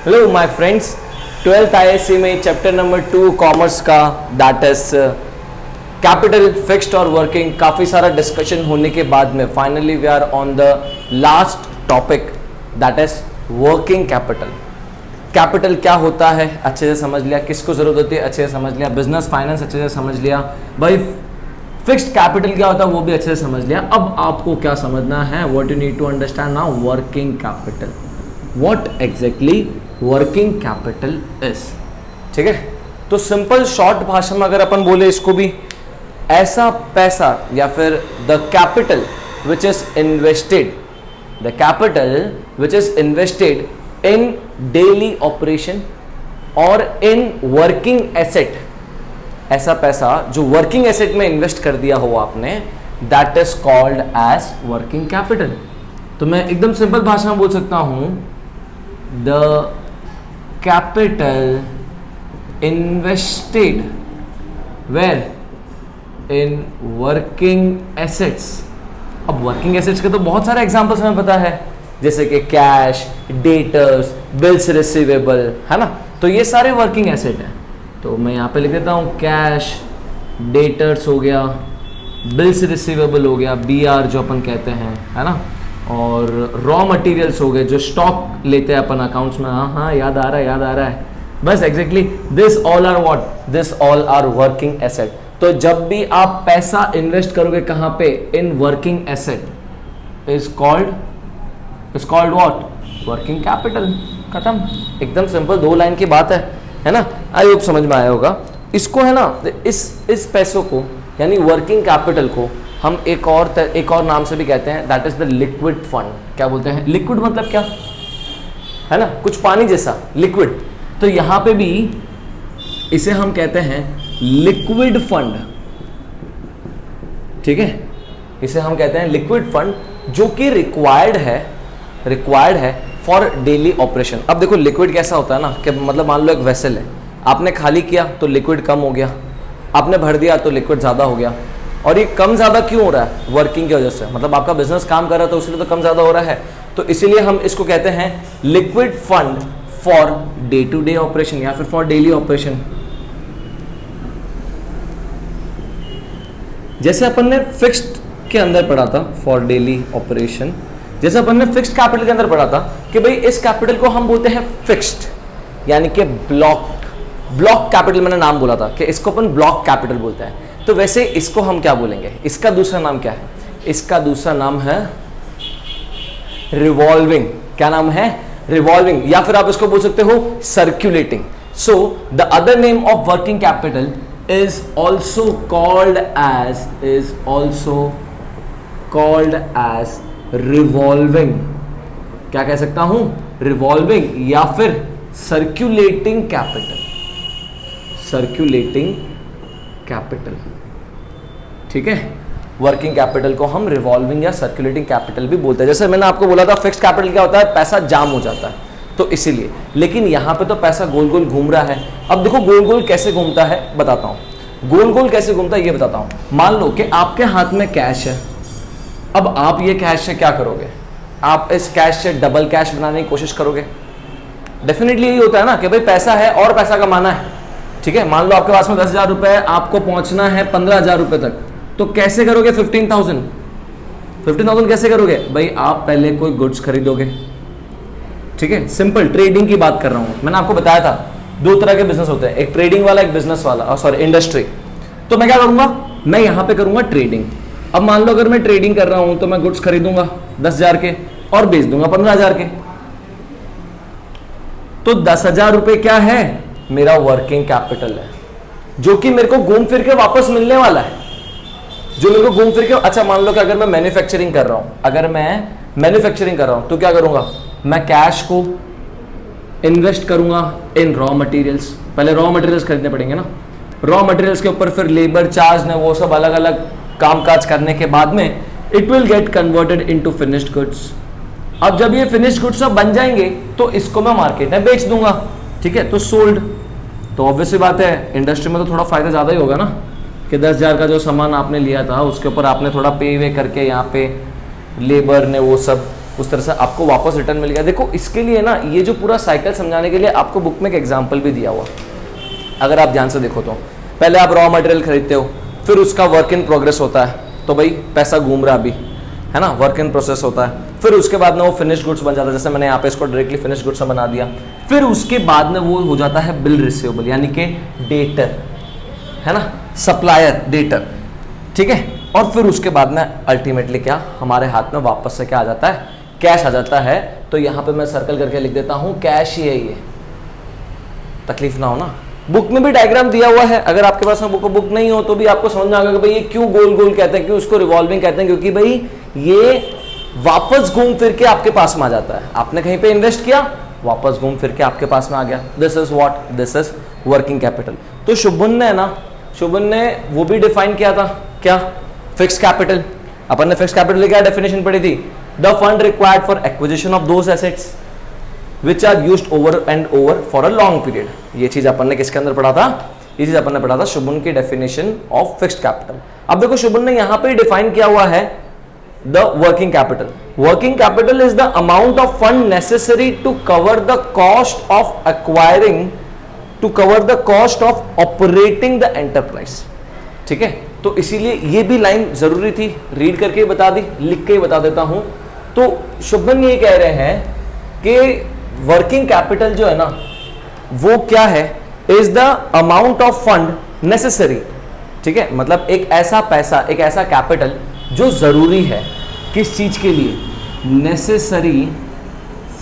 Hello my friends, 12th ISC में chapter number 2 commerce का that is capital fixed और working, काफ़ी सारा डिस्कशन होने के बाद में finally we are on the last topic that is working capital. Capital क्या होता है अच्छे से समझ लिया, किसको ज़रूरत होती है अच्छे से समझ लिया, बिजनेस फाइनेंस अच्छे से समझ लिया, भाई फिक्स्ड कैपिटल क्या होता है वो भी अच्छे से समझ लिया। अब आपको क्या समझना है, what you need to understand now, working capital, what exactly working capital is. ठीक है, तो सिंपल शॉर्ट भाषा में अगर अपन बोले इसको भी, ऐसा पैसा या फिर the capital which is invested, the capital which is invested in daily operation और इन वर्किंग एसेट, ऐसा पैसा जो वर्किंग एसेट में इन्वेस्ट कर दिया हो आपने, that is called as working capital. तो मैं एकदम सिंपल भाषा में बोल सकता हूं, the capital invested where in working assets. अब वर्किंग एसेट्स के तो बहुत सारे एग्जांपल्स हमें पता है, जैसे कि कैश, डेटर्स, बिल्स रिसीवेबल, है ना, तो ये सारे वर्किंग एसेट हैं। तो मैं यहाँ पे लिख देता हूँ कैश, डेटर्स हो गया, बिल्स रिसीवेबल हो गया, BR जो अपन कहते हैं, है ना, और रॉ मटेरियल्स हो गए जो स्टॉक लेते हैं अपन अकाउंट्स में। हाँ याद आ रहा है बस exactly this all are what, this all are working asset. तो जब भी आप पैसा इन्वेस्ट करोगे कहाँ पे, in working asset, is called what, working capital. खत्म, एकदम सिंपल, 2 लाइन की बात है ना। आई होप समझ में आया होगा। इसको है ना, इस पैसों को यानी वर्किंग कैपिटल को हम एक और नाम से भी कहते हैं, that is the liquid fund. क्या बोलते हैं, लिक्विड मतलब क्या है ना, कुछ पानी जैसा, लिक्विड। तो यहां पे भी इसे हम कहते हैं लिक्विड फंड। ठीक है, इसे हम कहते हैं लिक्विड फंड, जो कि रिक्वायर्ड है फॉर डेली ऑपरेशन। अब देखो लिक्विड कैसा होता है ना, कि मतलब मान लो एक वेसल है, आपने खाली किया तो लिक्विड कम हो गया, आपने भर दिया तो लिक्विड ज़्यादा हो गया। और ये कम ज़्यादा क्यों हो रहा है, वर्किंग की वजह से, मतलब आपका बिजनेस काम कर रहा है तो उसलिए तो कम ज़्यादा हो रहा है। तो इसीलिए हम इसको कहते हैं liquid fund for day to day operation या फिर फॉर डेली ऑपरेशन। जैसे अपन ने फिक्स्ड के अंदर पढ़ा था फॉर डेली ऑपरेशन, जैसे अपन ने फिक्स्ड कैपिटल के अंदर पढ़ा था कि भाई इस कैपिटल को हम बोलते हैं फिक्स्ड, यानी कि ब्लॉक कैपिटल, मैंने नाम बोला था कि इसको अपन ब्लॉक कैपिटल बोलते हैं। तो वैसे इसको हम क्या बोलेंगे, इसका दूसरा नाम क्या है, इसका दूसरा नाम है रिवॉल्विंग। क्या नाम है, रिवॉल्विंग, या फिर आप इसको बोल सकते हो circulating. So the other name of working capital is also called as revolving। क्या कह सकता हूं, रिवॉल्विंग या फिर सर्क्यूलेटिंग कैपिटल। ठीक है, वर्किंग कैपिटल को हम रिवॉल्विंग या सर्कुलेटिंग कैपिटल भी बोलते हैं। जैसे मैंने आपको बोला था फिक्स्ड कैपिटल क्या होता है, पैसा जाम हो जाता है, तो इसीलिए। लेकिन यहां पे तो पैसा गोल गोल घूम रहा है। अब देखो गोल गोल कैसे घूमता है बताता हूं, गोल गोल कैसे घूमता है ये बताता हूं। मान लो कि आपके हाथ में कैश है, अब आप ये कैश से क्या करोगे, आप इस कैश से डबल कैश बनाने की कोशिश करोगे। डेफिनेटली यही होता है ना कि भाई पैसा है और पैसा कमाना है। ठीक है, मान लो आपके पास में 10,000 रुपए, आपको पहुंचना है 15,000 रुपए तक, तो कैसे करोगे 15,000 कैसे करोगे भाई, आप पहले कोई गुड्स खरीदोगे। ठीक है, सिंपल ट्रेडिंग की बात कर रहा हूं। मैंने आपको बताया था 2 तरह के बिजनेस होते हैं, एक ट्रेडिंग वाला, एक बिजनेस वाला, सॉरी इंडस्ट्री। तो मैं क्या करूंगा, मैं यहां पे करूंगा ट्रेडिंग। अब मान लो अगर मैं ट्रेडिंग कर रहा हूं तो मैं गुड्स खरीदूंगा 10,000 के और बेच दूंगा 15,000 के। तो 10,000 रुपए क्या है, मेरा वर्किंग कैपिटल है, जो कि मेरे को घूम फिर के वापस मिलने वाला है, जो मेरे को घूम फिर के। अच्छा मान लो कि अगर मैं मैन्युफैक्चरिंग कर रहा हूं, तो क्या करूंगा, मैं कैश को इन्वेस्ट करूंगा इन रॉ मटेरियल्स। पहले रॉ मटेरियल्स खरीदने पड़ेंगे ना, रॉ मटेरियल्स के ऊपर फिर लेबर चार्ज ने वो सब अलग अलग कामकाज करने के बाद में it will get converted into finished goods. अब जब ये फिनिश्ड गुड्स सब बन जाएंगे तो इसको मैं मार्केट में बेच दूंगा। ठीक है, तो सोल्ड। तो ऑब्वियसली बात है इंडस्ट्री में तो थोड़ा फायदा ज्यादा ही होगा ना, कि 10,000 का जो सामान आपने लिया था उसके ऊपर आपने थोड़ा पे वे करके यहाँ पे लेबर ने वो सब उस तरह से आपको वापस रिटर्न मिल गया। देखो इसके लिए ना ये जो पूरा साइकिल समझाने के लिए आपको बुक में एक एग्जाम्पल भी दिया हुआ, अगर आप ध्यान से देखो तो पहले आप रॉ मटेरियल खरीदते हो, फिर उसका वर्क इन प्रोग्रेस होता है, तो भाई पैसा घूम रहा अभी है ना, वर्क इन प्रोसेस होता है, फिर उसके बाद में वो फिनिश गुड्स बन जाता है, जैसे मैंने यहाँ पे इसको डायरेक्टली फिनिश गुड्स बना दिया, फिर उसके बाद में वो हो जाता है बिल रिसीवेबल यानी कि डेटर है ना, सप्लायर डेटर, ठीक है, और फिर उसके बाद में अल्टीमेटली क्या हमारे हाथ में वापस से क्या आ जाता है, कैश आ जाता है। तो यहाँ पे मैं सर्कल करके लिख देता हूँ कैश ही है ये, तकलीफ ना हो ना। बुक में भी डायग्राम दिया हुआ है, अगर आपके पास में बुक नहीं हो तो भी आपको समझ में आएगा कि भाई ये क्यों गोल गोल कहते हैं, क्यों इसको रिवॉल्विंग कहते हैं, क्योंकि भाई ये वापस घूम फिर के आपके पास में आ जाता है। आपने कहीं पे इन्वेस्ट किया, वापस घूम फिर के आपके पास में आ गया। This is what, this is working capital. तो शुभन ने ना, शुभन ने वो भी डिफाइन किया था क्या, फिक्स्ड कैपिटल। अपन ने फिक्स्ड कैपिटल की क्या डेफिनेशन पढ़ी थी, the fund required for acquisition of those assets which are used over and over for a long period. ये चीज अपन ने किसके अंदर पढ़ा था, ये चीज अपन ने पढ़ा था शुभन की डेफिनेशन ऑफ फिक्स्ड कैपिटल। अब देखो शुभन ने यहां पे डिफाइन किया हुआ है the working capital. Working capital is the amount of fund necessary to cover the cost of acquiring, to cover the cost of operating the enterprise. ठीक है, तो इसीलिए ये भी लाइन जरूरी थी, रीड करके बता दी, लिख के बता देता हूं। तो शुभन ये कह रहे हैं कि वर्किंग कैपिटल जो है ना वो क्या है, is the amount of fund necessary. ठीक है, मतलब एक ऐसा पैसा, एक ऐसा कैपिटल जो जरूरी है किस चीज के लिए, necessary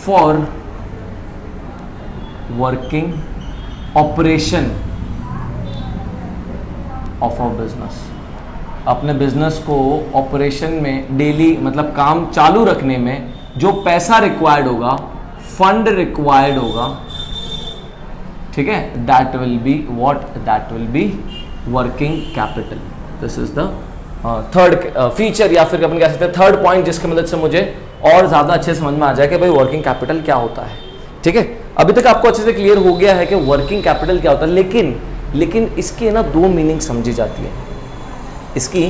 for working operation of a business. अपने बिजनेस को ऑपरेशन में डेली मतलब काम चालू रखने में जो पैसा रिक्वायर्ड होगा, फंड रिक्वायर्ड होगा, ठीक है, that will be what, that will be working capital. This is the third feature, या फिर अपन कह सकते हैं थर्ड पॉइंट, जिसकी मदद से मुझे और ज्यादा अच्छे समझ में आ जाए कि भाई वर्किंग कैपिटल क्या होता है। ठीक है, अभी तक आपको अच्छे से क्लियर हो गया है कि वर्किंग कैपिटल क्या होता है, लेकिन इसकी ना दो मीनिंग समझी जाती है, इसकी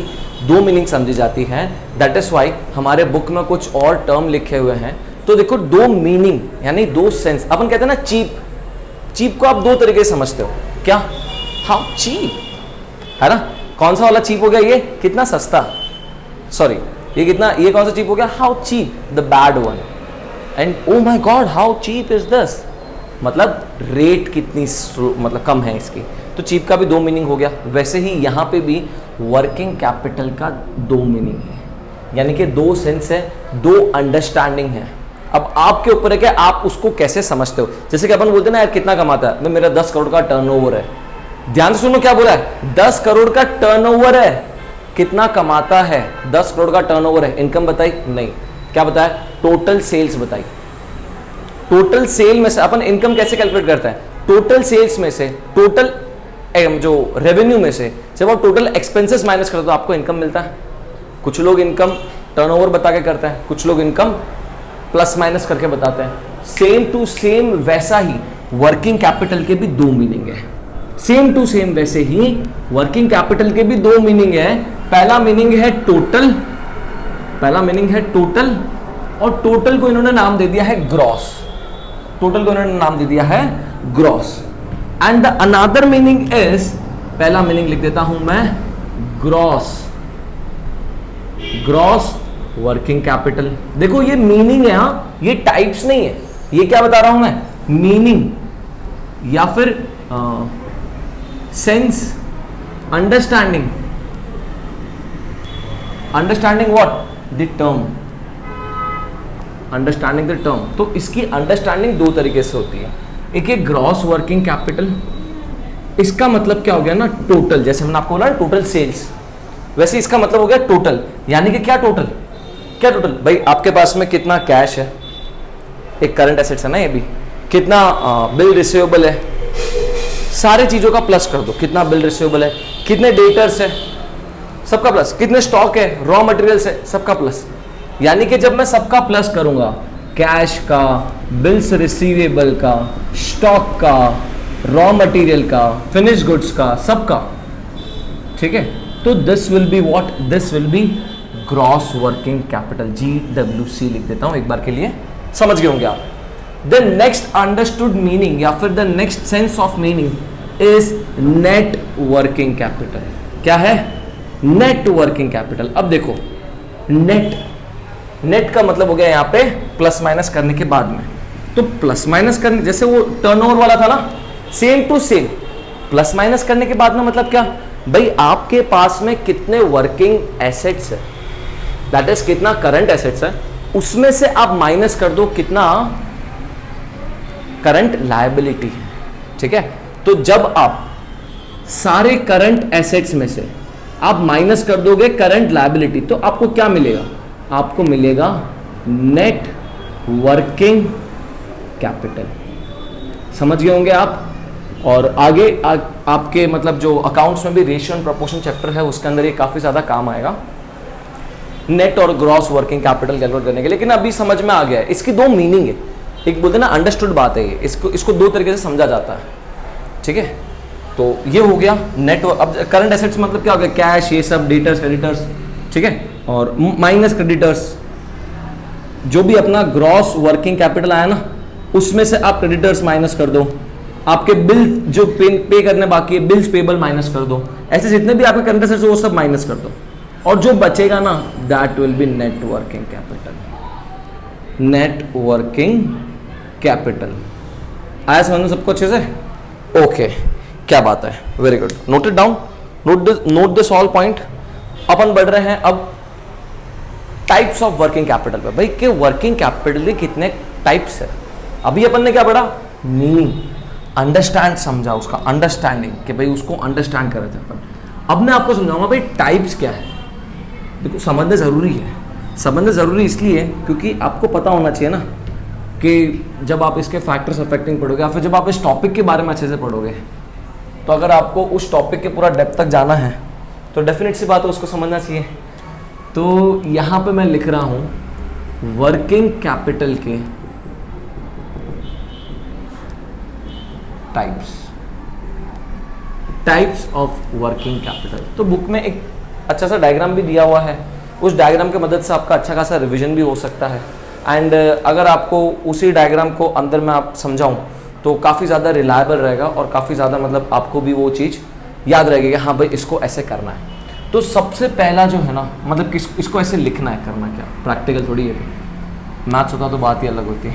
दो मीनिंग समझी जाती है। दैट इज वाई हमारे बुक में कुछ और टर्म लिखे हुए हैं। तो देखो दो मीनिंग यानी दो सेंस, अपन कहते हैं ना चीप, चीप को आप दो तरीके से समझते हो, क्या, हाउ चीप है ना, कौन सा वाला चीप हो गया, ये कितना सस्ता, सॉरी ये कितना, ये कौन सा चीप हो गया, how cheap, the bad one, and oh my god how cheap is this, मतलब रेट कितनी मतलब कम है इसकी। तो चीप का भी दो मीनिंग हो गया। वैसे ही यहाँ पे भी वर्किंग कैपिटल का दो मीनिंग है, यानी कि दो सेंस है, दो अंडरस्टैंडिंग है। अब आपके ऊपर है कि आप उसको कैसे समझते हो। जैसे कि अपन बोलते हैं ना यार कितना कमाता है, मेरा 10 करोड़ का टर्नओवर है। ध्यान से सुनो क्या बोला है, 10 करोड़ का टर्नओवर है, कितना कमाता है, 10 करोड़ का टर्नओवर है। इनकम बताई नहीं, क्या बताया, टोटल सेल्स बताई। टोटल सेल में से अपन इनकम कैसे कैलकुलेट करते हैं, टोटल सेल्स में से, टोटल जो रेवेन्यू में से जब आप टोटल एक्सपेंसेस माइनस करते हो तो आपको इनकम मिलता है। कुछ लोग इनकम टर्नओवर बता के करते हैं, कुछ लोग इनकम प्लस माइनस करके बताते हैं। सेम टू सेम वैसा ही वर्किंग कैपिटल के भी दो मीनिंग है, सेम टू सेम वैसे ही वर्किंग कैपिटल के भी दो मीनिंग है। पहला मीनिंग है टोटल, पहला मीनिंग है टोटल, और टोटल को इन्होंने नाम दे दिया है ग्रॉस, टोटल को इन्होंने नाम दे दिया है gross. And the another meaning is, पहला मीनिंग लिख देता हूं मैं ग्रॉस, ग्रॉस वर्किंग कैपिटल। देखो ये मीनिंग है, हाँ ये टाइप्स नहीं है, ये क्या बता रहा हूं मैं, मीनिंग या फिर sense, understanding, understanding what, the term, understanding the term. तो इसकी अंडरस्टैंडिंग दो तरीके से होती है। एक है ग्रॉस वर्किंग कैपिटल, इसका मतलब क्या हो गया ना, टोटल, जैसे मैंने आपको बोला टोटल सेल्स, वैसे इसका मतलब हो गया टोटल, यानी कि क्या टोटल, क्या टोटल, भाई आपके पास में कितना कैश है, एक करंट एसेट्स है ना ये भी, कितना बिल रिसीवेबल है, सारे चीजों का प्लस कर दो, कितना बिल रिसीवेबल है, कितने डेटर्स है, सबका प्लस, कितने स्टॉक है, रॉ मटेरियल्स है, सबका प्लस। यानी कि जब मैं सबका प्लस करूंगा, कैश का, बिल्स रिसीवेबल का, स्टॉक का, रॉ मटेरियल का, फिनिश गुड्स का, सबका, ठीक है, तो this will be what, this will be gross working capital, GWC लिख देता हूं एक बार के लिए, समझ गए होंगे आप। द नेक्स्ट अंडरस्टूड मीनिंग या फिर the next sense of meaning is net working capital. क्या है? Net working capital. अब देखो, नेट का मतलब हो गया यहाँ पे प्लस माइनस करने के बाद में, तो प्लस माइनस करने, जैसे वो टर्नओवर वाला था ना, same to same, plus minus करने के बाद में मतलब क्या भाई, आपके पास में कितने वर्किंग एसेट्स है, दैट इज कितना करंट एसेट्स है, उसमें से आप माइनस कर दो कितना करंट लायबिलिटी है। ठीक है, तो जब आप सारे करंट एसेट्स में से आप माइनस कर दोगे करंट लायबिलिटी, तो आपको क्या मिलेगा? आपको मिलेगा नेट वर्किंग कैपिटल। समझ गए होंगे आप। और आगे आपके मतलब जो अकाउंट्स में भी रेशियो एंड प्रोपोर्शन चैप्टर है, उसके अंदर ये काफी ज्यादा काम आएगा, नेट और ग्रॉस वर्किंग कैपिटल कैलकुलेट करने के। लेकिन अभी समझ में आ गया है, इसकी दो मीनिंग है, एक बोलते हैं ना अंडरस्टूड बात है ये, इसको दो तरीके से समझा जाता है। ठीक है, तो ये हो गया नेट। अब करंट एसेट्स मतलब क्या हो गया? कैश, ये सब, डेटर्स, क्रेडिटर्स। ठीक है, और माइनस क्रेडिटर्स, जो भी अपना ग्रॉस वर्किंग कैपिटल आया ना, उसमें से आप क्रेडिटर्स माइनस कर दो, आपके बिल जो पे करने बाकी है, बिल्स पेबल माइनस कर दो, ऐसे जितने भी आपके करंट एसेट्स वो सब माइनस कर दो, और जो बचेगा ना, that will be net working capital. Net working capital आया समझ में सबको अच्छे से? ओके, क्या बात है, very good, noted down, note this all point. अपन बढ़ रहे हैं अब टाइप्स ऑफ वर्किंग कैपिटल पे। भाई के वर्किंग कैपिटल के कितने टाइप्स है? अभी अपन ने क्या पढ़ा? मीनिंग, अंडरस्टैंड, समझा उसका अंडरस्टैंडिंग, कि भाई उसको अंडरस्टैंड कर रहे थे अपन। अब मैं आपको समझाऊंगा भाई टाइप्स क्या है। देखो, समझना जरूरी है, समझना जरूरी इसलिए क्योंकि आपको पता होना चाहिए ना कि जब आप इसके फैक्टर्स अफेक्टिंग पढ़ोगे या फिर जब आप इस टॉपिक के बारे में अच्छे से पढ़ोगे, तो अगर आपको उस टॉपिक के पूरा डेप्थ तक जाना है तो डेफिनेट सी बात है उसको समझना चाहिए। तो यहाँ पे मैं लिख रहा हूँ वर्किंग कैपिटल के टाइप्स ऑफ वर्किंग कैपिटल। तो बुक में एक अच्छा सा डायग्राम भी दिया हुआ है, उस डायग्राम की मदद से आपका अच्छा खासा रिवीजन भी हो सकता है। एंड अगर आपको उसी डायग्राम को अंदर में आप समझाऊं तो काफ़ी ज़्यादा रिलायबल रहेगा और काफ़ी ज़्यादा मतलब आपको भी वो चीज़ याद रहेगी कि हाँ भाई इसको ऐसे करना है। तो सबसे पहला जो है ना, मतलब इसको ऐसे लिखना है, करना क्या, प्रैक्टिकल थोड़ी है, मैथ्स होता तो बात ही अलग होती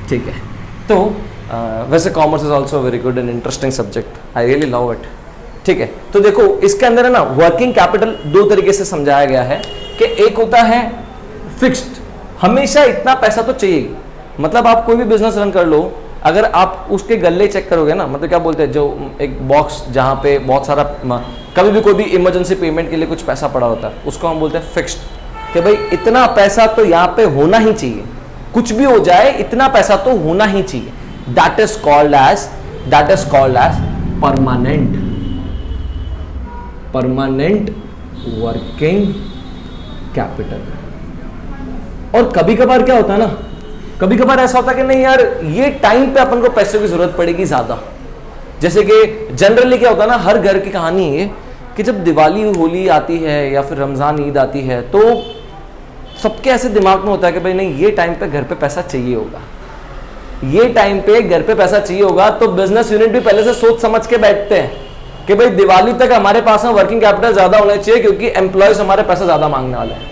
ठीक है, तो वैसे commerce is also very good and interesting subject, I really love it. ठीक है, तो देखो इसके अंदर है ना वर्किंग कैपिटल दो तरीके से समझाया गया है कि एक होता है फिक्स्ड, हमेशा इतना पैसा तो चाहिए। मतलब आप कोई भी बिजनेस रन कर लो, अगर आप उसके गल्ले चेक करोगे ना, मतलब क्या बोलते हैं, जो एक बॉक्स जहाँ पे बहुत सारा कभी भी कोई भी इमरजेंसी पेमेंट के लिए कुछ पैसा पड़ा होता है, उसको हम बोलते हैं फिक्स्ड, कि भाई इतना पैसा तो यहाँ पे होना ही चाहिए, कुछ भी हो जाए इतना पैसा तो होना ही चाहिए। That is called as permanent working capital. और कभी कभार क्या होता है ना, कभी कभार ऐसा होता है कि नहीं यार ये टाइम पे अपन को पैसों की जरूरत पड़ेगी ज्यादा। जैसे कि जनरली क्या होता है ना, हर घर की कहानी है कि जब दिवाली होली आती है या फिर रमजान ईद आती है, तो सबके ऐसे दिमाग में होता है कि भाई नहीं ये टाइम पे घर पे पैसा चाहिए होगा, ये टाइम पे घर पे पैसा चाहिए होगा। तो बिजनेस यूनिट भी पहले से सोच समझ के बैठते हैं कि भाई दिवाली तक हमारे पास में वर्किंग कैपिटल ज्यादा होना चाहिए क्योंकि एम्प्लॉयज हमारे पैसा ज्यादा मांगने वाले हैं।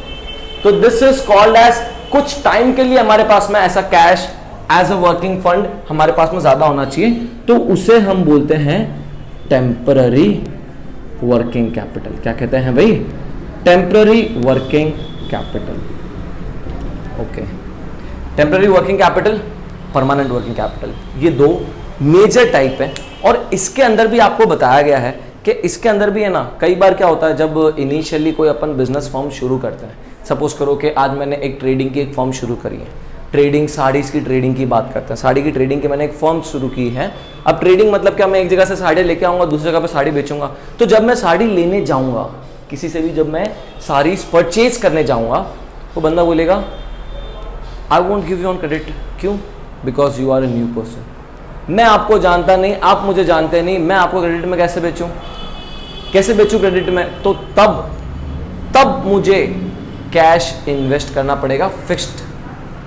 तो दिस इज कॉल्ड एज, कुछ टाइम के लिए हमारे पास में ऐसा cash as a working fund हमारे पास में ज्यादा होना चाहिए, तो उसे हम बोलते हैं टेम्पररी वर्किंग कैपिटल। क्या कहते हैं भाई? Temporary working capital. Okay, temporary working capital, permanent working capital, ये दो मेजर टाइप है। और इसके अंदर भी आपको बताया गया है कि इसके अंदर भी है ना, कई बार क्या होता है जब इनिशियली कोई अपन बिजनेस फॉर्म शुरू करते हैं, सपोज करो कि आज मैंने एक ट्रेडिंग की एक फॉर्म शुरू करी है, ट्रेडिंग साड़ीज़ की ट्रेडिंग की बात करते हैं, साड़ी की ट्रेडिंग की मैंने एक फॉर्म शुरू की है। अब ट्रेडिंग मतलब क्या, मैं एक जगह से साड़ी लेके आऊँगा, दूसरी जगह पे साड़ी बेचूंगा। तो जब मैं साड़ी लेने जाऊँगा किसी से भी, जब मैं साड़ी परचेज करने जाऊँगा, तो बंदा बोलेगा I won't give you on credit. क्यों? Because you are a new person, मैं आपको जानता नहीं, आप मुझे जानते नहीं, मैं आपको क्रेडिट में कैसे बेचूं क्रेडिट में? तो तब तब मुझे कैश इन्वेस्ट करना पड़ेगा फिक्स्ड।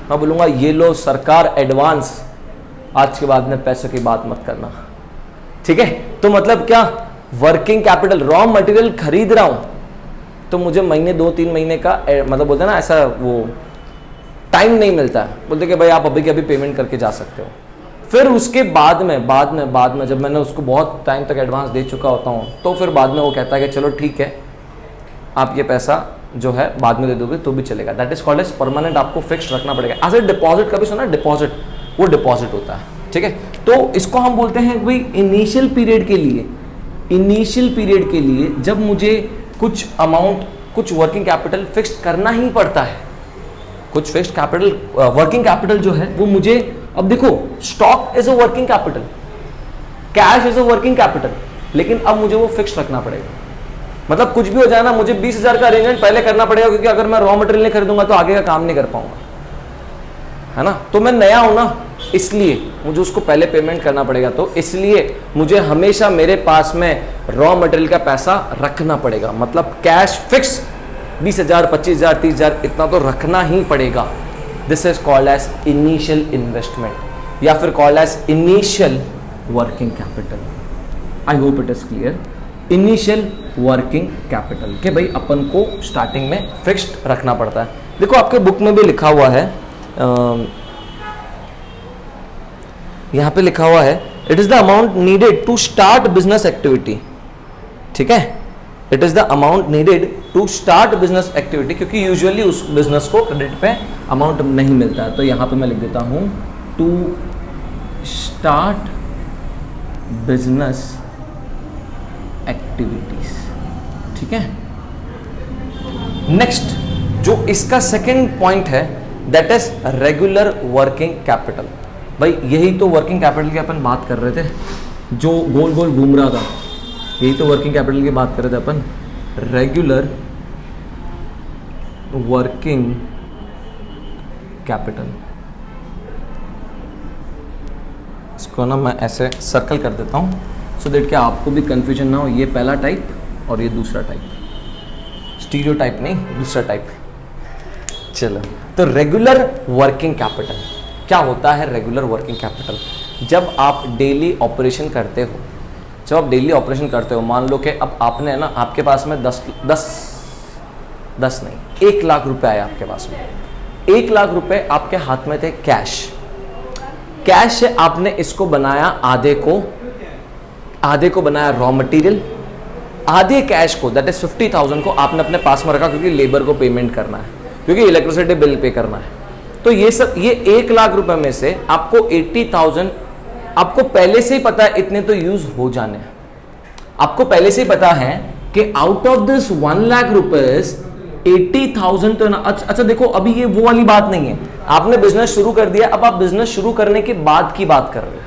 मैं बोलूंगा ये लो सरकार एडवांस, आज के बाद में पैसों की बात मत करना, ठीक है। तो मतलब क्या, वर्किंग कैपिटल रॉ मटेरियल खरीद रहा हूं तो मुझे महीने 2-3 महीने का मतलब बोलते हैं ना ऐसा वो टाइम नहीं मिलता है, बोलते कि भाई आप अभी के अभी पेमेंट करके जा सकते हो। फिर उसके बाद में जब मैंने उसको बहुत टाइम तक एडवांस दे चुका होता हूँ तो फिर बाद में वो कहता है कि चलो ठीक है आप ये पैसा जो है बाद में दे दोगे तो भी चलेगा। That is called as permanent, आपको फिक्स्ड रखना पड़ेगा। एज ए डिपॉजिट का भी सुना, डिपॉजिट, वो डिपॉजिट होता है, ठीक है। तो इसको हम बोलते हैं भाई इनिशियल पीरियड के लिए जब मुझे कुछ अमाउंट, कुछ वर्किंग कैपिटल फिक्स्ड करना ही पड़ता है, कुछ फिक्स्ड कैपिटल, वर्किंग कैपिटल जो है वो मुझे, अब देखो stock is a working capital, cash is a working capital, लेकिन अब मुझे वो फिक्स्ड रखना पड़ेगा। मतलब कुछ भी हो जाए ना, मुझे 20,000 का अरेंजमेंट पहले करना पड़ेगा, क्योंकि अगर मैं रॉ मटेरियल नहीं खरीदूंगा तो आगे का काम नहीं कर पाऊंगा, है ना। तो मैं नया हूं ना, इसलिए मुझे उसको पहले पेमेंट करना पड़ेगा, तो इसलिए मुझे हमेशा मेरे पास में रॉ मटेरियल का पैसा रखना पड़ेगा। मतलब कैश फिक्स 20,000, 25,000, 30,000 इतना तो रखना ही पड़ेगा। This is called as initial investment या फिर called as initial working capital. I hope it is clear. Initial working capital के भाई अपन को स्टार्टिंग में फिक्स्ड रखना पड़ता है। देखो आपके बुक में भी लिखा हुआ है, यहां पे लिखा हुआ है it is the amount needed to start business activity, ठीक है। It is the amount needed to start business activity, क्योंकि यूजुअली उस बिजनेस को क्रेडिट पे अमाउंट नहीं मिलता है। तो यहां पे मैं लिख देता हूं टू स्टार्ट बिजनेस एक्टिविटीज, ठीक है। नेक्स्ट जो इसका सेकेंड पॉइंट है that is regular working capital. भाई यही तो वर्किंग कैपिटल की अपन बात कर रहे थे, जो गोल गोल घूम रहा था, यही तो वर्किंग कैपिटल की बात कर रहे थे अपन। रेगुलर वर्किंग कैपिटल, इसको ना मैं ऐसे सर्कल कर देता हूं सो दैट कि आपको भी कंफ्यूजन ना हो। ये पहला टाइप और ये दूसरा टाइप, स्टीरियो टाइप नहीं, दूसरा टाइप। चलो, तो रेगुलर वर्किंग कैपिटल क्या होता है? रेगुलर वर्किंग कैपिटल जब आप डेली ऑपरेशन करते हो, मान लो कि अब आपने ना, आपके पास में 1 लाख रुपए आए आपके पास में। 1 लाख रुपए आपके हाथ में थे कैश से आपने इसको बनाया, आधे को बनाया रॉ मटेरियल, आधे कैश को दैट इज 50,000 को आपने अपने पास में रखा, क्योंकि लेबर को पेमेंट करना है, क्योंकि इलेक्ट्रिसिटी बिल पे करना है। तो ये 1 लाख रुपए में से आपको 80,000 आपको पहले से ही पता है इतने तो यूज हो जाने हैं। आपको पहले से ही पता है कि out of this 1 lakh rupees 80,000 तो ना। अच्छा देखो, अभी ये वो वाली बात नहीं है, आपने बिजनेस शुरू कर दिया, अब आप बिजनेस शुरू करने के बाद की बात कर रहे हो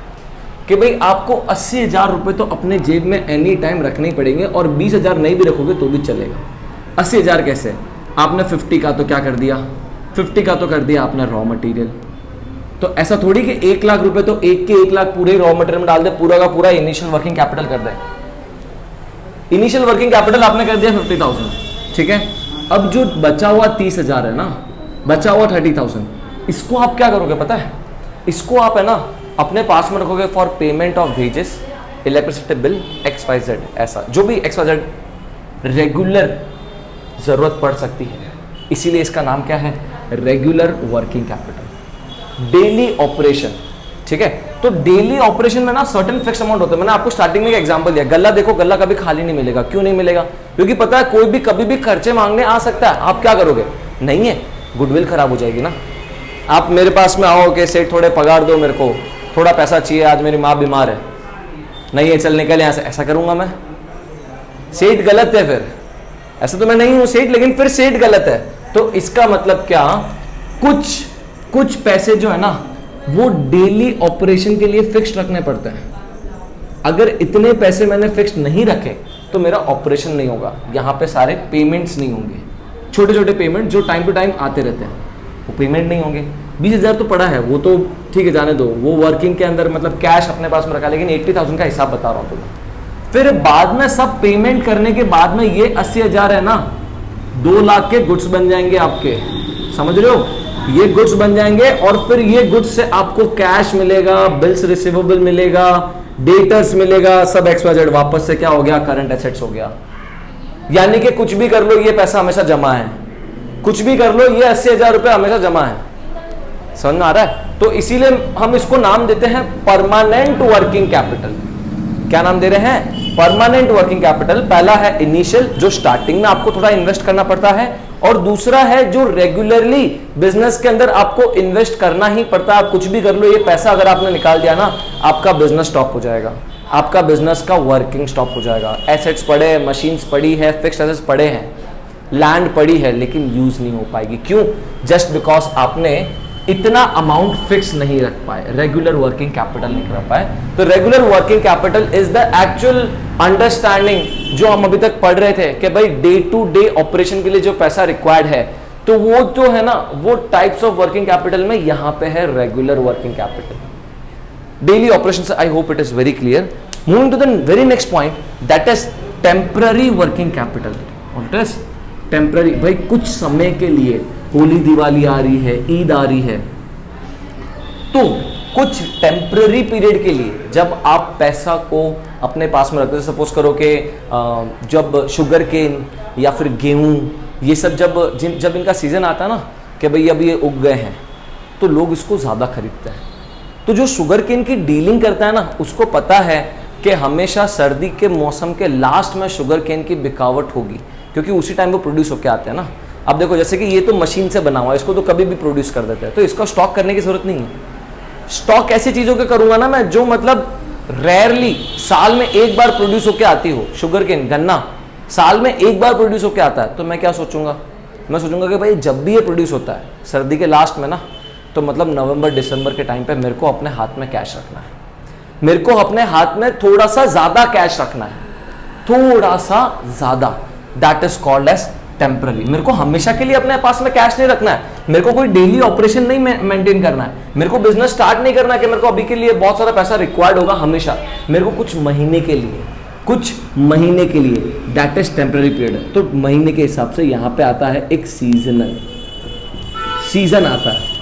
कि भाई आपको 80,000 रुपए तो अपने जेब में एनी टाइम रखने ही पड़ेंगे, और 20,000 नहीं भी रखोगे तो भी चलेगा। 80,000 कैसे? आपने 50 का तो क्या कर दिया, 50 का तो कर दिया आपने रॉ मटेरियल। तो ऐसा थोड़ी कि 1 लाख रुपए तो 1 लाख पूरे रॉ मटेरियल में डाल दे, पूरा का पूरा इनिशियल वर्किंग कैपिटल कर दे। इनिशियल वर्किंग कैपिटल आपने कर दिया 50,000, ठीक है। अब जो बचा हुआ 30,000 है ना, बचा हुआ 30,000, इसको आप क्या करोगे पता है? इसको आप है ना अपने पास में रखोगे for payment of wages, electricity bill, XYZ, ऐसा जो भी XYZ रेगुलर जरूरत पड़ सकती है, इसीलिए इसका नाम क्या है? Regular working capital. Daily operation, ठीक है। तो डेली ऑपरेशन में ना सर्टेन फिक्स अमाउंट होता है। मैंने आपको स्टार्टिंग में एक एग्जांपल दिया, गल्ला देखो, गल्ला कभी खाली नहीं मिलेगा। क्यों नहीं मिलेगा? क्योंकि पता है कोई भी कभी भी खर्चे मांगने आ सकता है। आप क्या करोगे? नहीं है, गुडविल खराब हो जाएगी ना। आप मेरे पास में आओ कि सेठ थोड़े पगार दो, मेरे को थोड़ा पैसा चाहिए, आज मेरी माँ बीमार है, नहीं है चल निकल यहाँ से, ऐसा करूंगा मैं? सेठ गलत है फिर। ऐसा तो मैं नहीं हूं सेठ, लेकिन फिर सेठ गलत है। तो इसका मतलब क्या, कुछ पैसे जो है ना वो डेली ऑपरेशन के लिए फिक्स्ड रखने पड़ते हैं। अगर इतने पैसे मैंने फिक्स्ड नहीं रखे तो मेरा ऑपरेशन नहीं होगा, यहाँ पे सारे पेमेंट्स नहीं होंगे, छोटे छोटे पेमेंट जो टाइम टू टाइम आते रहते हैं वो पेमेंट नहीं होंगे। 20,000 तो पड़ा है, वो तो ठीक है जाने दो, वो वर्किंग के अंदर मतलब कैश अपने पास में रखा, लेकिन 80,000 का हिसाब बता रहा हूँ तुम्हें। फिर बाद में सब पेमेंट करने के बाद में ये 80,000 है ना, 2 लाख के गुड्स बन जाएंगे आपके, समझ रहे हो, ये गुड्स बन जाएंगे और फिर ये गुड्स से आपको कैश मिलेगा, बिल्स रिसीवेबल मिलेगा, डेटर्स मिलेगा, सब XYZ वापस से क्या हो गया, करंट एसेट्स हो गया। यानी कि कुछ भी कर लो ये पैसा हमेशा जमा है, कुछ भी कर लो ये 80,000 रुपए हमेशा जमा है। समझ में आ रहा है? तो इसीलिए हम इसको नाम देते हैं परमानेंट वर्किंग कैपिटल। क्या नाम दे रहे हैं? Permanent working capital. पहला है इनिशियल, जो स्टार्टिंग में आपको थोड़ा इन्वेस्ट करना पड़ता है, और दूसरा है जो रेगुलरली बिजनेस के अंदर आपको इन्वेस्ट करना ही पड़ता है। आप कुछ भी कर लो, ये पैसा अगर आपने निकाल दिया ना, आपका बिजनेस स्टॉप हो जाएगा, आपका बिजनेस का वर्किंग स्टॉप हो जाएगा। एसेट्स पड़े हैं, मशीन्स पड़ी है, फिक्स्ड एसेट्स पड़े हैं, लैंड पड़ी है, लेकिन यूज नहीं हो पाएगी। क्यों? जस्ट बिकॉज आपने इतना अमाउंट फिक्स नहीं रख पाए, रेगुलर वर्किंग कैपिटल नहीं कर पाए। तो regular working capital is the actual understanding जो हम अभी तक पढ़ रहे थे कि भाई डे टू डे ऑपरेशन के लिए जो पैसा रिक्वायर्ड है, तो वो जो है ना, वो टाइप्स ऑफ वर्किंग कैपिटल में यहां पे है regular working capital, daily operation. I hope it is very clear. Moving to the very next point, that is temporary working capital. What is temporary? भाई कुछ समय के लिए, होली दिवाली आ रही है, ईद आ रही है, तो कुछ टेम्पररी पीरियड के लिए जब आप पैसा को अपने पास में रखते हैं, सपोज करो कि जब शुगर केन या फिर गेहूं ये सब जब इनका सीजन आता है ना, कि भाई अब ये उग गए हैं, तो लोग इसको ज़्यादा खरीदते हैं। तो जो शुगर केन की डीलिंग करता है ना, उसको पता है कि हमेशा सर्दी के मौसम के लास्ट में शुगर केन की बिकावट होगी, क्योंकि उसी टाइम वो प्रोड्यूस होकर आते हैं ना। अब देखो, जैसे कि ये तो मशीन से बना हुआ है, इसको तो कभी भी प्रोड्यूस कर देते हैं, तो इसका स्टॉक करने की जरूरत नहीं है। स्टॉक ऐसी चीज़ों के करूंगा ना मैं, जो मतलब रेयरली साल में एक बार प्रोड्यूस होकर आती हो। शुगर केन, गन्ना साल में एक बार प्रोड्यूस होकर आता है, तो मैं क्या सोचूंगा? मैं सोचूंगा कि भाई जब भी ये प्रोड्यूस होता है सर्दी के लास्ट में ना, तो मतलब नवंबर दिसंबर के टाइम पे मेरे को अपने हाथ में कैश रखना है, मेरे को अपने हाथ में थोड़ा सा ज्यादा कैश रखना है, थोड़ा सा ज्यादा। That is called as temporary. मेरे को हमेशा के लिए अपने पास में कैश नहीं रखना है, मेरे को कोई डेली ऑपरेशन नहीं मेंटेन करना है, मेरे को बिजनेस स्टार्ट नहीं करना है कि मेरे को अभी के लिए बहुत सारा पैसा रिक्वायर्ड होगा हमेशा। मेरे को कुछ महीने के लिए, कुछ महीने के लिए, दैट इज टेम्पररी पीरियड। तो महीने के हिसाब से यहाँ पे आता है एक सीजनल, सीजन आता है।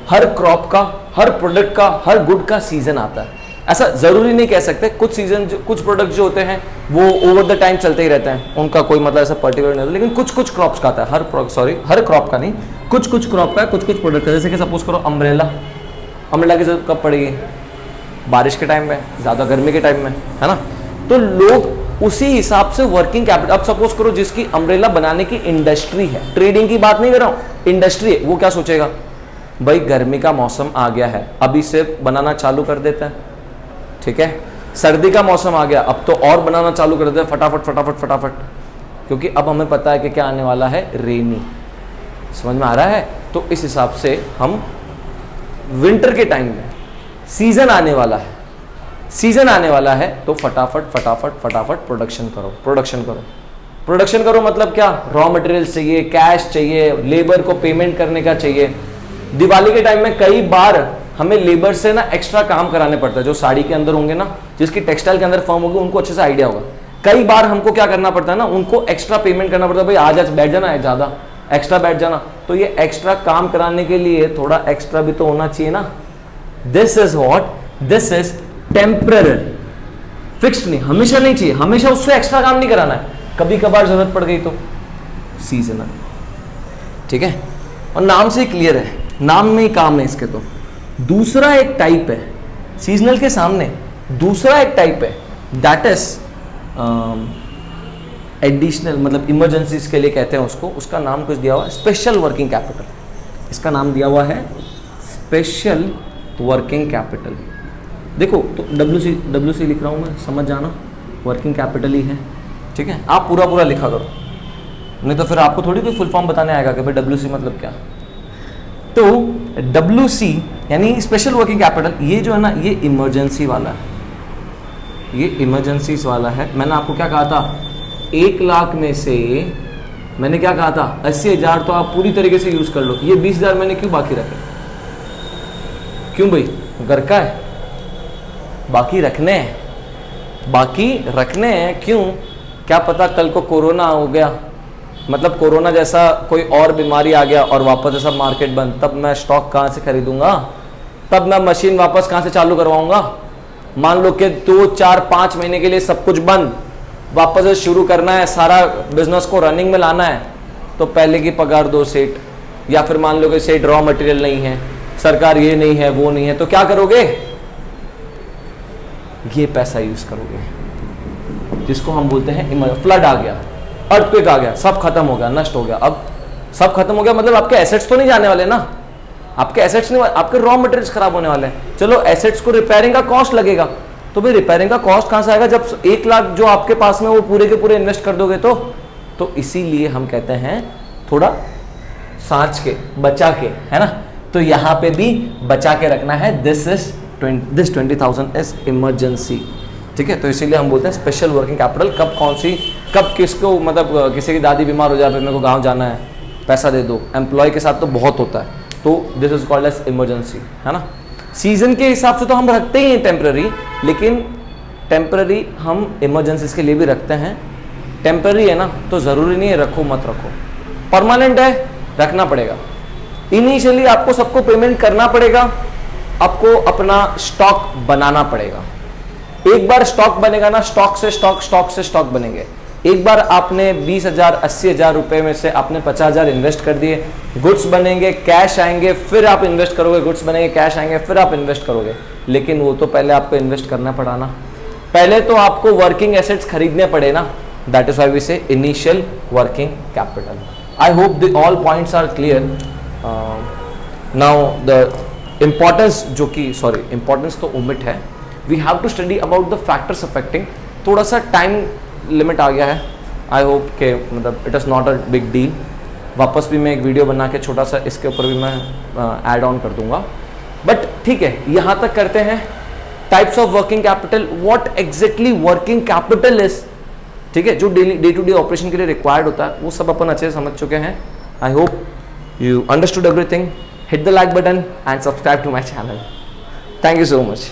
हर क्रॉप का, हर प्रोडक्ट का, हर गुड का सीजन आता है। ऐसा जरूरी नहीं कह सकते, कुछ सीजन कुछ प्रोडक्ट जो होते हैं वो ओवर द टाइम चलते ही रहते हैं, उनका कोई मतलब ऐसा पर्टिकुलर नहीं होता। लेकिन कुछ क्रॉप्स का आता है, हर क्रॉप का नहीं, कुछ क्रॉप का, कुछ प्रोडक्ट का। जैसे कि सपोज करो अम्ब्रेला की जरूरत कब पड़ेगी? बारिश के टाइम में, ज़्यादा गर्मी के टाइम में, है ना। तो लोग उसी हिसाब से वर्किंग कैपिटल, अब सपोज करो जिसकी अम्ब्रेला बनाने की इंडस्ट्री है, ट्रेडिंग की बात नहीं कर रहा हूँ, इंडस्ट्री है, वो क्या सोचेगा? भाई गर्मी का मौसम आ गया है, अभी से बनाना चालू कर देते हैं, ठीक है। सर्दी का मौसम आ गया, अब तो और बनाना चालू कर देते हैं फटाफट, क्योंकि अब हमें पता है कि क्या आने वाला है, रेनी। समझ में आ रहा है? तो इस हिसाब से हम विंटर के टाइम में सीजन आने वाला है, तो फटाफट प्रोडक्शन करो। मतलब क्या? रॉ मटेरियल्स चाहिए, कैश चाहिए, लेबर को पेमेंट करने का चाहिए। दिवाली के टाइम में कई बार हमें लेबर से ना एक्स्ट्रा काम कराने पड़ता है। जो साड़ी के अंदर होंगे ना, जिसकी टेक्सटाइल के अंदर फर्म होगी, उनको अच्छे से आइडिया होगा। कई बार हमको क्या करना पड़ता है ना, उनको एक्स्ट्रा पेमेंट करना पड़ता है। भाई आज बैठ जाना है, ज़्यादा एक्स्ट्रा बैठ जाना। तो ये एक्स्ट्रा काम कराने के लिए थोड़ा एक्स्ट्रा भी तो होना चाहिए ना। दिस इज टेम्पररी, फिक्स्ड नहीं, हमेशा नहीं चाहिए, हमेशा उससे एक्स्ट्रा काम नहीं कराना है, कभी कभार जरूरत पड़ गई तो सीजनल, ठीक है। और नाम से ही क्लियर है, नाम में ही काम है इसके। तो दूसरा एक टाइप है सीजनल के सामने, दूसरा एक टाइप है, दैट इज एडिशनल, मतलब इमरजेंसीज के लिए कहते हैं उसको। उसका नाम कुछ दिया हुआ है स्पेशल वर्किंग कैपिटल। इसका नाम दिया हुआ है स्पेशल वर्किंग कैपिटल। देखो तो WC लिख रहा हूँ मैं, समझ जाना, वर्किंग कैपिटल ही है, ठीक है। आप पूरा लिखा करो, नहीं तो फिर आपको थोड़ी कोई फुल फॉर्म बताने आएगा कि भाई WC मतलब क्या। तो WC यानी स्पेशल वर्किंग कैपिटल, ये जो है ना, ये इमरजेंसी वाला है, ये इमरजेंसीज वाला है। मैंने आपको क्या कहा था, 1 लाख में से मैंने क्या कहा था, 80,000 तो आप पूरी तरीके से यूज कर लो। ये 20,000 मैंने क्यों बाकी रखे? क्यों भाई? घर का है, बाकी रखने हैं, क्यों? क्या पता कल को कोरोना हो गया, मतलब कोरोना जैसा कोई और बीमारी आ गया और वापस ऐसा मार्केट बंद, तब मैं स्टॉक कहाँ से खरीदूंगा, तब मैं मशीन वापस कहाँ से चालू करवाऊंगा। मान लो कि 2, 4, 5 महीने के लिए सब कुछ बंद, वापस से शुरू करना है, सारा बिजनेस को रनिंग में लाना है, तो पहले की पगार दो सेठ, या फिर मान लो कि सेठ रॉ मटेरियल नहीं है, सरकार ये नहीं है वो नहीं है, तो क्या करोगे, ये पैसा यूज करोगे, जिसको हम बोलते हैं फ्लड आ गया, अर्थक्वेक आ गया, सब खत्म हो गया, नष्ट हो गया। अब सब खत्म हो गया मतलब आपके एसेट्स तो नहीं जाने वाले ना, आपके एसेट्स नहीं, आपके रॉ मटेरियल्स खराब होने वाले हैं। चलो एसेट्स को रिपेयरिंग का कॉस्ट लगेगा, तो भाई रिपेयरिंग का कॉस्ट कहां से आएगा, जब 1 लाख जो आपके पास में वो पूरे के पूरे इन्वेस्ट कर दोगे तो इसीलिए हम कहते हैं थोड़ा सांच के, बचा के, है ना। तो यहां पे भी बचा के रखना है, दिस 20,000 इज इमरजेंसी, ठीक है। तो इसीलिए हम बोलते हैं स्पेशल वर्किंग कैपिटल, कब किसको, मतलब किसी की दादी बीमार हो जाए, मेरे को गांव जाना है, पैसा दे दो, एम्प्लॉय के साथ तो बहुत होता है, तो this is called as emergency, है ना। सीजन के हिसाब से तो हम रखते ही हैं टेम्पररी, लेकिन टेम्पररी हम इमरजेंसीज के लिए भी रखते हैं। टेम्पररी है ना, तो ज़रूरी नहीं है रखो मत रखो, परमानेंट है रखना पड़ेगा। इनिशियली आपको सबको पेमेंट करना पड़ेगा, आपको अपना स्टॉक बनाना पड़ेगा। एक बार स्टॉक बनेगा ना, स्टॉक से स्टॉक बनेंगे। एक बार आपने 20,000 80,000 रुपए में से आपने 50,000 इन्वेस्ट कर दिए, गुड्स बनेंगे, कैश आएंगे, फिर आप इन्वेस्ट करोगे, गुड्स बनेंगे, कैश आएंगे, फिर आप इन्वेस्ट करोगे। लेकिन वो तो पहले आपको इन्वेस्ट करना पड़ा ना, पहले तो आपको वर्किंग एसेट्स खरीदने पड़े ना। That is why we say initial working capital. I hope the all points are clear. Now the importance, जो कि इम्पॉर्टेंस तो ओमिट है, we have to study about the factors affecting. थोड़ा सा टाइम लिमिट आ गया है, आई होप के मतलब it is not a big deal. वापस भी मैं एक वीडियो बना के छोटा सा इसके ऊपर भी मैं ऐड ऑन कर दूंगा, बट ठीक है, यहाँ तक करते हैं। Types of working capital, what exactly working capital is, ठीक है, जो डे टू डे ऑपरेशन के लिए रिक्वायर्ड होता है, वो सब अपन अच्छे से समझ चुके हैं। I hope you understood everything. Hit the like button and subscribe to my channel. Thank you so much.